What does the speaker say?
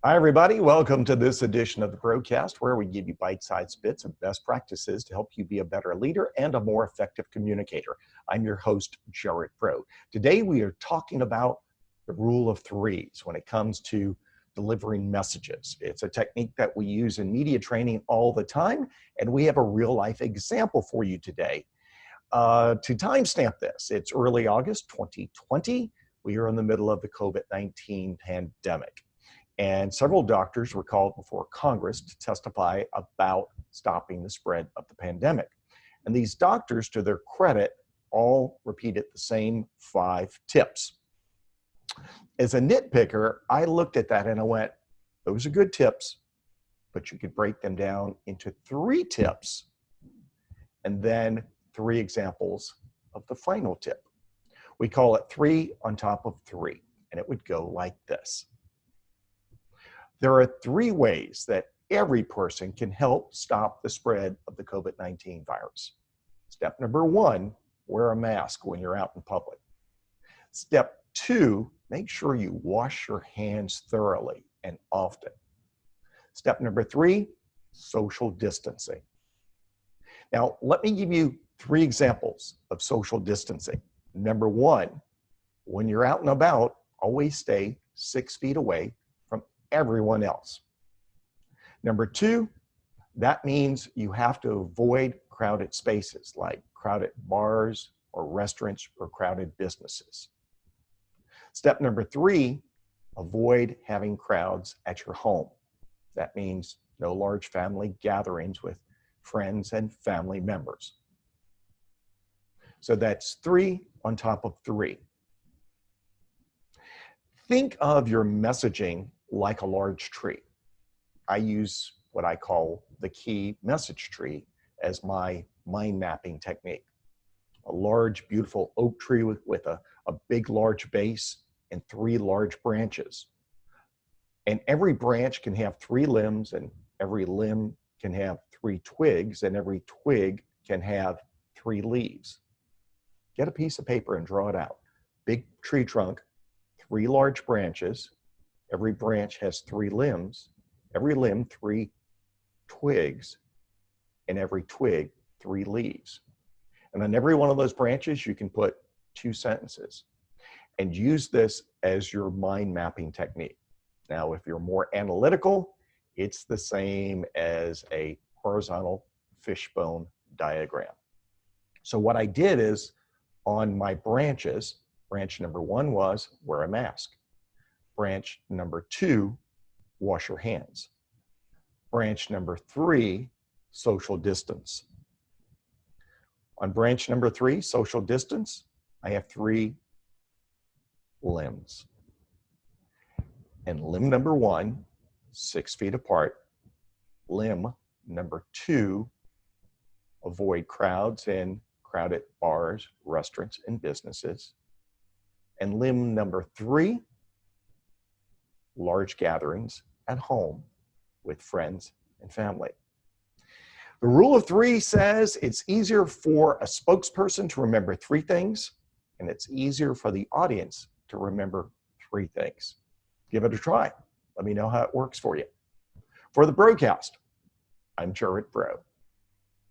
Hi, everybody. Welcome to this edition of the broadcast, where we give you bite-sized bits of best practices to help you be a better leader and a more effective communicator. I'm your host, Gerard Braud. Today, we are talking about the rule of threes when it comes to delivering messages. It's a technique that we use in media training all the time, and we have a real-life example for you today. To timestamp this, it's early August 2020. We are in the middle of the COVID-19 pandemic. And several doctors were called before Congress to testify about stopping the spread of the pandemic. And these doctors, to their credit, all repeated the same 5 tips. As a nitpicker, I looked at that and I went, those are good tips, but you could break them down into 3 tips and then 3 examples of the final tip. We call it 3 on top of 3, and it would go like this. There are 3 ways that every person can help stop the spread of the COVID-19 virus. Step number 1, wear a mask when you're out in public. Step 2, make sure you wash your hands thoroughly and often. Step number 3, social distancing. Now, let me give you 3 examples of social distancing. Number 1, when you're out and about, always stay 6 feet away from everyone else. Number 2, that means you have to avoid crowded spaces like crowded bars or restaurants or crowded businesses. Step number 3, avoid having crowds at your home. That means no large family gatherings with friends and family members. So that's 3 on top of 3. Think of your messaging like a large tree. I use what I call the key message tree as my mind mapping technique. A large, beautiful oak tree with a big, large base and 3 large branches. And every branch can have 3 limbs, and every limb can have 3 twigs, and every twig can have 3 leaves. Get a piece of paper and draw it out. Big tree trunk, 3 large branches. Every branch has 3 limbs. Every limb, 3 twigs. And every twig, 3 leaves. And on every one of those branches, you can put 2 sentences. And use this as your mind mapping technique. Now, if you're more analytical, it's the same as a horizontal fishbone diagram. So what I did is, on my branches, branch number 1 was wear a mask. Branch number 2, wash your hands. Branch number 3, social distance. On branch number 3, social distance, I have 3 limbs. And limb number 1, 6 feet apart. Limb number 2, avoid crowds in crowded bars, restaurants, and businesses. And limb number 3, large gatherings at home with friends and family. The rule of 3 says it's easier for a spokesperson to remember 3 things, and it's easier for the audience to remember 3 things. Give it a try. Let me know how it works for you. For the broadcast, I'm Gerard Braud.